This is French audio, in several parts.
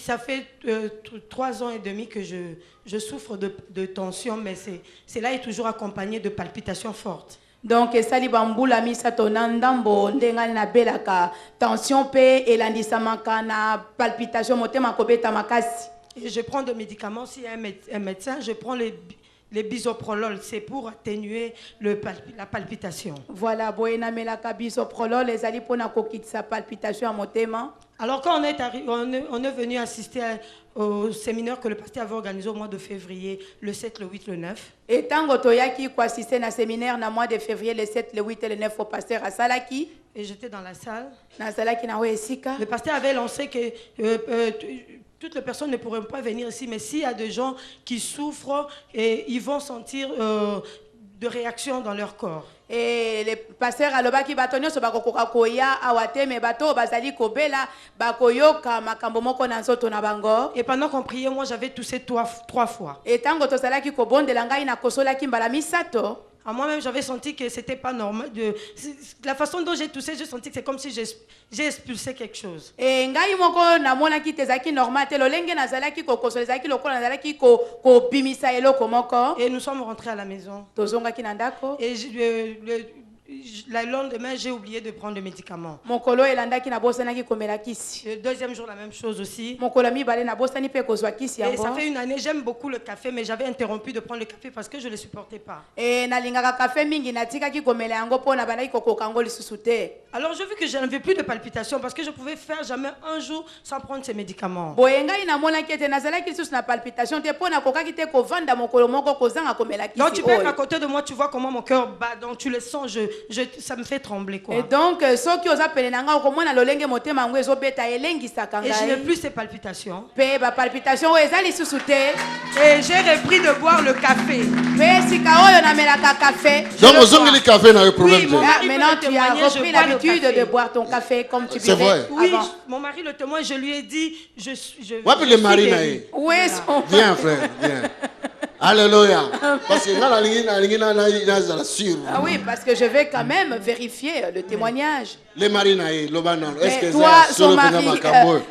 ça fait 3 ans et demi que je souffre de tension, mais cela est toujours accompagné de palpitations fortes. Donc esali bambula misato na ndambo ndenga na belaka tension pe elandisamaka na palpitation motema kobeta makasi. Et je prends des médicaments. S'il y a un médecin, je prends les bisoprolol. C'est pour atténuer la palpitation. Voilà, boyena melaka bisoprolol ezali pona kokitisa palpitation motema. Alors quand on est venu assister au séminaire que le pasteur avait organisé au mois de février, le 7, le 8, le 9. Et tango toyaki ko assister na séminaire na mois de février, le 7, le 8 et le 9 au pasteur à Salaki. Et j'étais dans la salle. Na Salaki na Esika. Le pasteur avait lancé que toutes les personnes ne pourraient pas venir ici, mais s'il y a des gens qui souffrent, et ils vont sentir de réactions dans leur corps. Et le pasteur alobaki bato nyonso bakokoka koya awate me bato bazali kobela bakoyoka makambo moko na nzoto na bango. Et pendant qu'on priait, moi j'avais toussé 3 fois. Et tango tozalaki kobondela ngai na kosolaki mbala misato. À moi-même, j'avais senti que c'était pas normal. La façon dont j'ai toussé, j'ai senti que c'est comme si j'ai expulsé quelque chose. Et ngai moko na mona ki tezaki normal te lolenge nazalaki kokosolezaki lokola nazalaki ko bimisa eloko moko. Et nous sommes rentrés à la maison. Tozongaki na ndako. Et le lendemain, j'ai oublié de prendre le médicament. Mokolo elandaki na bosanaki komela kisi. Le deuxième jour, la même chose aussi. Mokolo mibale na bosani pe kozwa kisi yango. Et ça fait une année, j'aime beaucoup le café, mais j'avais interrompu de prendre le café parce que je ne le supportais pas. Et nalingaka café mingi natikaki komela yango pona bandaki kokoka ngo lisusu te. Alors j'ai vu que je n'avais plus de palpitations parce que je pouvais faire jamais un jour sans prendre ces médicaments. Boye ngai na mona kete nazalaki lisusu na palpitation te pona kokaki te kovanda mokolo moko kozanga komela kisi. Donc tu peux être à côté de moi, tu vois comment mon cœur bat, donc tu le sens, ça me fait trembler quoi. Et donc soki oza pele na nga okomona lolenge motema ngo ezobeta elengisaka ngai. Et je n'ai plus ces palpitations. Pe ba palpitation oyo ezali lisusu te. Et j'ai repris de boire le café. Pe sika oyo namelaka café. Donc ozongeli café na problème. Oui, maintenant tu as repris l'habitude de boire ton café comme tu buvais avant. Oui, mon mari le témoin, je lui ai dit Wapi le mari na ye? Oui, son Viens frère, viens. Alléluia. Parce que ah oui, parce que je vais quand même vérifier le témoignage. Les maris naïe, est-ce que toi, son mari,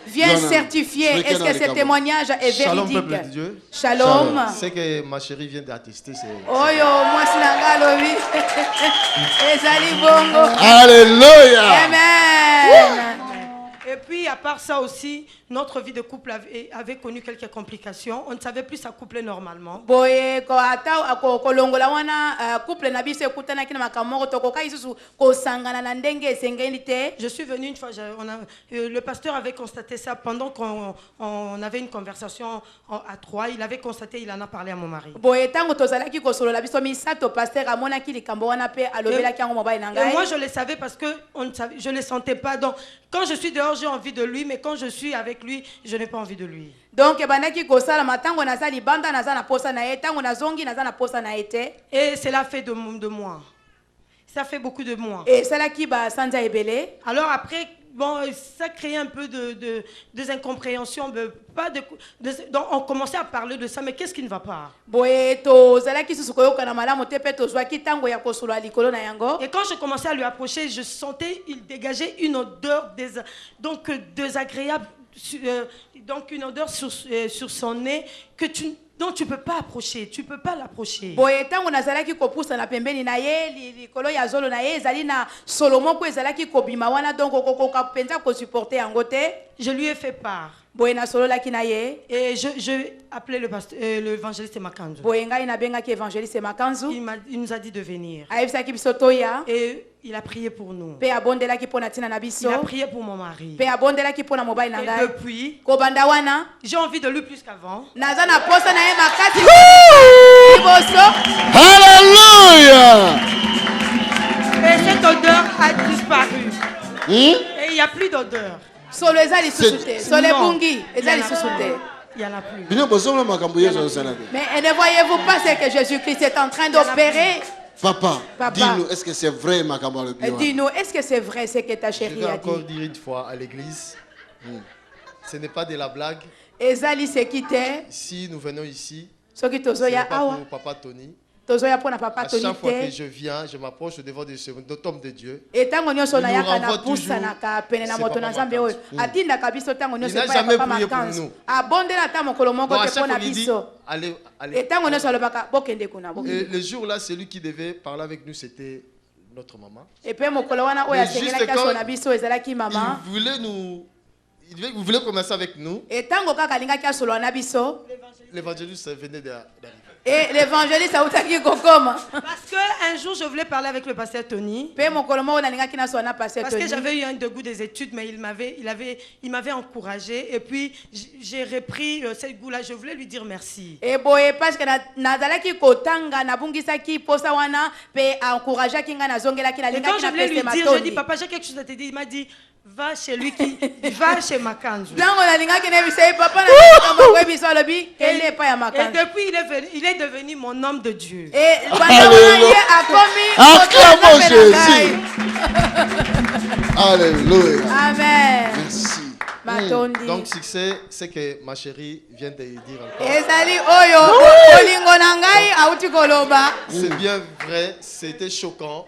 viens certifier. Est-ce que ce témoignage est véridique? Shalom, peuple de Dieu. Shalom. C'est que ma chérie vient d'attester. Oh yo, moi c'est Ezali bongo. Alléluia. Amen. Et puis, à part ça aussi, notre vie de couple avait connu quelques complications. On ne savait plus s'accoupler normalement. Je suis venue une fois, le pasteur avait constaté ça pendant qu'on avait une conversation à 3. Il avait constaté, il en a parlé à mon mari. Et moi, je le savais parce que je ne le sentais pas. Donc, quand je suis dehors, j'ai envie de lui, mais quand je suis avec lui, je n'ai pas envie de lui. Donc, et cela fait de moi. Ça fait beaucoup de moi. Et cela qui va sans ebele. Alors après, bon, ça créait un peu des incompréhensions. Donc on commençait à parler de ça, mais qu'est-ce qui ne va pas? Et quand je commençais à lui approcher, je sentais il dégageait une odeur désagréable, donc une odeur sur son nez que dont tu ne peux pas approcher, tu ne peux pas l'approcher. Je lui ai fait part. Et je appelé l'évangéliste Makanzu. Il nous a dit de venir. Et il a prié pour nous. Il a prié pour mon mari. Et depuis, j'ai envie de lui plus qu'avant. Alléluia. Et cette odeur a disparu. Et il n'y a plus d'odeur. Il n'y en a plus. Mais ne voyez-vous pas ce que Jésus-Christ est en train d'opérer? Papa, dis-nous, est-ce que c'est vrai, dis-nous, est-ce que c'est vrai ce que ta chérie a dit? Je vais encore dire une fois à l'église, ce n'est pas de la blague. Si nous venons ici, ce n'est pas pour papa Tony. tozoya mpona papa À toni chaque fois que te je viens, je m'approche devant de cet homme de Dieu. etango nyonso Il nous nayaka renvoie napusanaka pene na toujours moto na c'est nzambe Papa oyo Makanzu. atindaka biso ntango nyonso Il n'a epai ya jamais papa prié pour makanzu nous. abondela ata mokolo moko Donc à te chaque mpo fois, na il dit, biso allez, allez. etango nyonso alobaka bokende kuna Et bokende le jour-là, celui qui devait parler avec nous, c'était notre maman. epe mokolo wana oyo Mais asengelaki juste quand asona biso ezalaki mama Il voulait commencer avec nous. etango kaka alingaki asolola na biso L'évangéliste venait d'arriver. e l'évangéliste autaki kokoma Parce qu'un jour, je voulais parler avec le pasteur Tony. mpe mokolo moko nalingaki nasola na paster Parce que toni j'avais eu un dégoût des études, mais il m'avait encouragé. Et puis, j'ai repris ce goût-là. Je voulais lui dire merci. eboye parce que nazalaki kotanga nabungisaki posa wana mpe encourageaki ngai nazongelaki Et quand nalingaki je voulais lui napesa dire, j'ai dit, matoni papa, j'ai quelque chose à te dire. Il m'a dit, va chez lui va chez Makanzu. ntango nalingaki nayebisa ye papa nakambo koyebisa alobi kende epai ya Et makanzu depuis, il est devenu mon homme de Dieu. e banda wana ye akomi Acclamons moto ya nzambe Jésus. na ngai. Alléluia. amen Merci. matondi Donc, succès, c'est que ma chérie vient de dire encore. ezali oyo bolingo na ngai auti koloba C'est bien vrai, c'était choquant.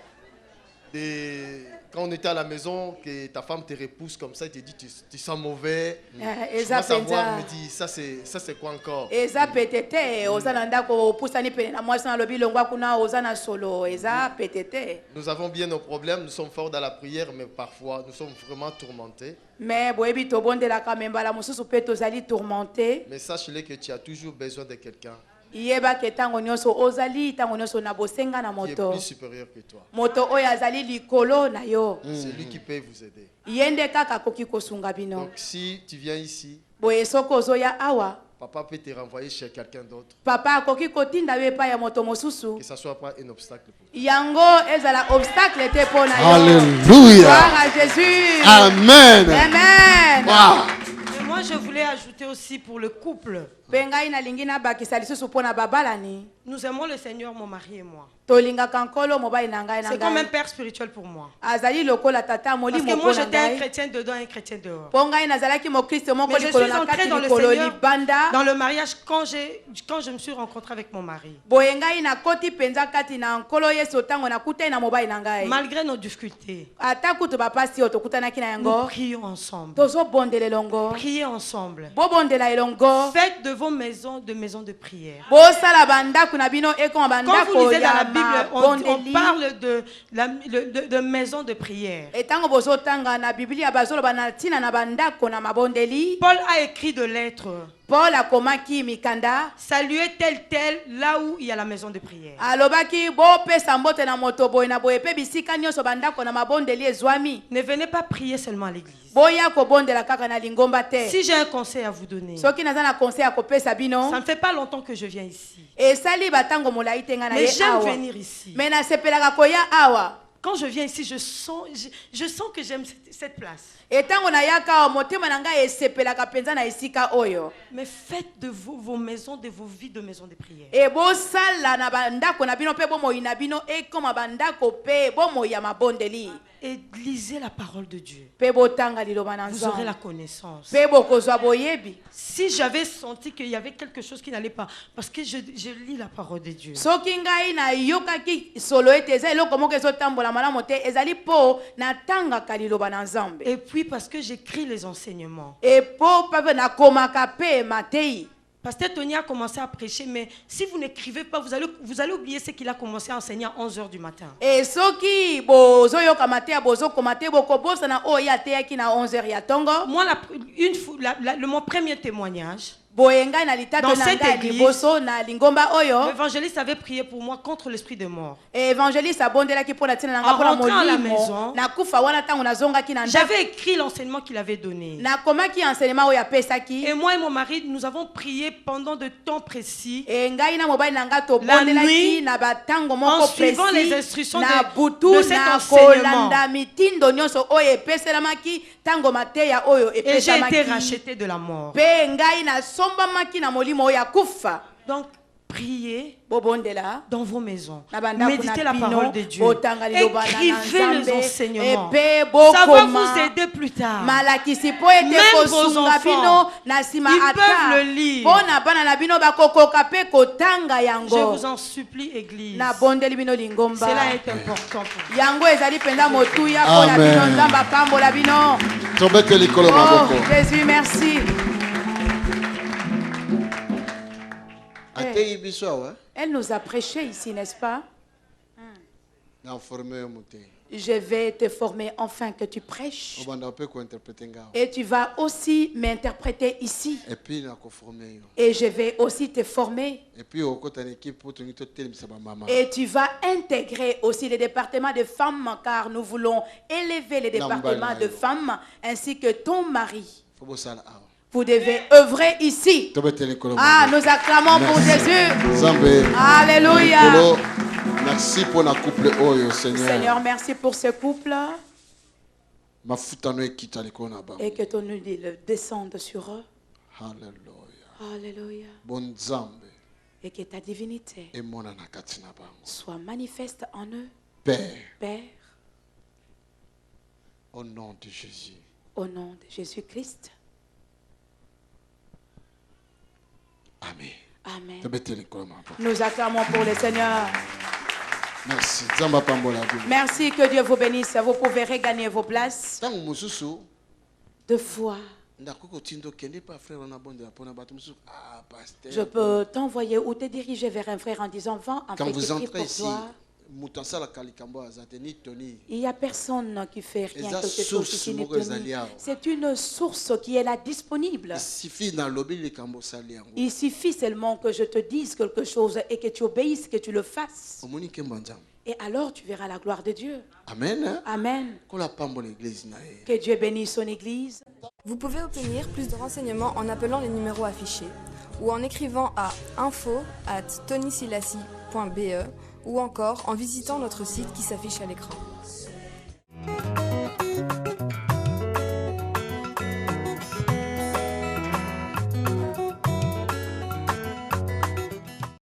Quand on était à la maison, que ta femme te repousse comme ça, elle te dit tu sens mauvais. Je eza commence à voir, mpenza me dit ça c'est quoi encore? eza pete te oza na ndako opusani pene na mwasi na lobi longwa kuna oza na solo eza pete te Nous avons bien nos problèmes, nous sommes forts dans la prière, mais parfois nous sommes vraiment tourmentés. me boyebi tobondelaka me mbala mosusu mpe tozali tourmente Mais sache-le que tu as toujours besoin de quelqu'un yebaka ntango nyonso ozali ntango nyonso na bosenga na qui est moto plus supérieur que toi. moto oyo azali likolo na yo C'est lui qui peut vous aider. ye nde kaka akoki kosunga bino Donc si tu viens ici, boye soki ozoya awa papa peut te renvoyer chez quelqu'un d'autre. papa akoki kotinda yo epai ya moto mosusu Que ça ne soit pas un obstacle pour toi. yango ezala obstacle te mpo na yo Alléluia. gloire à Jésus Amen. amen Wow. Et moi, je voulais ajouter aussi pour le couple. mpe ngai nalingi nabakisa lisusu mpo na babalani Nous aimons le Seigneur, mon mari et moi. tolingaka nkolo mobali na ngai na C'est comme un ngai père spirituel pour moi. azali lokola tata Parce molimo que moi, mpo na j'étais un ngai chrétien dedans et un chrétien dehors. mpo ngai nazalaki mokristo moko Mais je likolo suis na entrée kati dans le likolo Seigneur libanda dans le mariage quand je me suis rencontrée avec mon mari. boye ngai nakoti mpenza kati na nkolo yesu ntango nakutai na mobali na ngai Malgré nos difficultés, ata kutu bapasi oyo tokutanaki na nous yango prions ensemble. tozobondela elongo Priez ensemble. bobondela elongo Faites de vos maisons de maisons de prière. bosala bandako na bino ekoma Quand vous bandako lisez dans la ya Bible, on mabondeli parle de maisons de prière. etango bozotanga na biblia bazoloba na ntina na bandako na mabondeli Paul a écrit de lettres. paul akomaki mikanda Saluez tel là où il y a la maison de prière. alobaki bopesa mbote na moto boye na boye mpe bisika nyonso bandako na mabondeli ezwami Ne venez pas prier seulement à l'église. boya kobondela kaka na lingomba te Si j'ai un conseil à vous donner, soki naza na conseil ya kopesa bino ça ne fait pas longtemps que je viens ici. esali batango molai te nga na Mais ye j'aime awa venir ici. me nasepelaka koya awa Quand je viens ici, je sens que j'aime cette place. etango nayaka awa motema na ngai esepelaka mpenza na esika oyo Mais faites de vos maisons, de vos vies de maisons de prière. ebosala na bandako na bino mpe bomoi na bino ekoma bandako mpe bomoi ya mabondeli Et lisez la parole de Dieu. mpe botanga liloba na Vous aurez nzambe la connaissance. mpe bokozwa boyebi Si j'avais senti qu'il y avait quelque chose qui n'allait pas, parce que je lis la parole de Dieu. soki ngai nayokaki solo ete eza eloko moko ezotambola malamu te ezali mpo natangaka liloba na nzambe Et puis parce que j'écris les enseignements. epo pape nakomaka mpe matei Pasteur Tony a commencé à prêcher, mais si vous n'écrivez pas, vous allez oublier ce qu'il a commencé à enseigner à 11h du matin. e soki bozoyoka mateya bozokoma te bokobosana oyo ateyaki na 11h ya ntongo Moi, mon premier témoignage, boye ngai na litato Dans na cette ngai église, liboso na lingomba oyo l'évangéliste avait prié pour moi contre l'esprit de mort. évangéliste abondelaki mpo na ntina na En ngai mpo na rentrant à la molimo maison, nakufa wana ntango nazongaki na ndako J'avais écrit l'enseignement qu'il avait donné. nakomaki enseignement oyo apesaki Et moi et mon mari, nous avons prié pendant de temps précis, e ngai na mobali na ngai nuit, tobondelaki na batango moko en suivant les précis instructions na de butu cet na enseignement. kolanda mitindo nyonso oyo epeselamaki ntango mateya oyo Et j'ai été epesamaki racheté de la mort. mpe ngai nasombamaki na molimo oyo akufa Donc, Priez bobondela dans vos maisons. na bandako Méditez na la bino, parole de Dieu. botanga liloba na Écrivez les Nzambe, enseignements. epe Ça va vous bokoma aider plus tard. malakisi po ete Même vos kosunga bino enfants, na nsima ils peuvent ata le lire. mpo na bana na bino bakokoka mpe kotanga Je yango vous en supplie, Église. na bondeli bino lingomba Cela est important pour vous. yango ezali mpenza motuya mpo na Amen. bino nzambe apambola bino. Tobete likolo Oh maboko. Jésus, merci. Ateyi biso awa. Elle nous a prêché ici, n'est-ce pas? Na former yo mote. Je vais te former enfin que tu prêches. Obanda pe ko interpréter ngao. Et tu vas aussi m'interpréter ici. Et puis na ko former yo. Et je vais aussi te former. Et puis okota na équipe pour tenir to telemisa ba mama. Et tu vas intégrer aussi les départements de femmes, car nous voulons élever les départements de femmes ainsi que ton mari. Fobo sala awa. Vous devez œuvrer ici. Tobete likolo Ah, maboko. nous acclamons pour Merci. Jésus. Zambe. Alléluia. Likolo. Merci pour na couple oyo Seigneur. Seigneur, merci pour ce couple Mafuta no ekita likolo na bango. et que ton huile descende sur eux. Hallelujah. Alléluia. Bon Zambe. Et que ta divinité Emona na kati na bango. soit manifeste en eux, Père, Père, au nom de Jésus. au nom de Jésus-Christ. Amen. Amen. Tobete likolo maboko. Nous acclamons pour le Seigneur. Merci. Zamba pambola bino. Merci, que Dieu vous bénisse. Vous pouvez regagner vos places. Tango mosusu De foi, ndakoko tindo kende pa frère na bonde pona bato mosusu pasteur. je peux t'envoyer ou te diriger vers un frère en disant, va, en Quand fait, vous qui prie entrez pour ici, toi. mutansala kalikambo azate ni toni. Il n'y a personne qui fait rien, Eza quelque chose source ici, ni moko tenue. ezali awa. C'est une source qui est là disponible. Il suffit na lobi likambo sali yango. Il suffit seulement que je te dise quelque chose et que tu obéisses, que tu le fasses. Omoni kemba nzambe. Et alors tu verras la gloire de Dieu. Amen. Amen. Kola pambola église na ye. Que Dieu bénisse son Église. Vous pouvez obtenir plus de renseignements en appelant les numéros affichés ou en écrivant à info@tonysilassi.be ou encore en visitant notre site qui s'affiche à l'écran.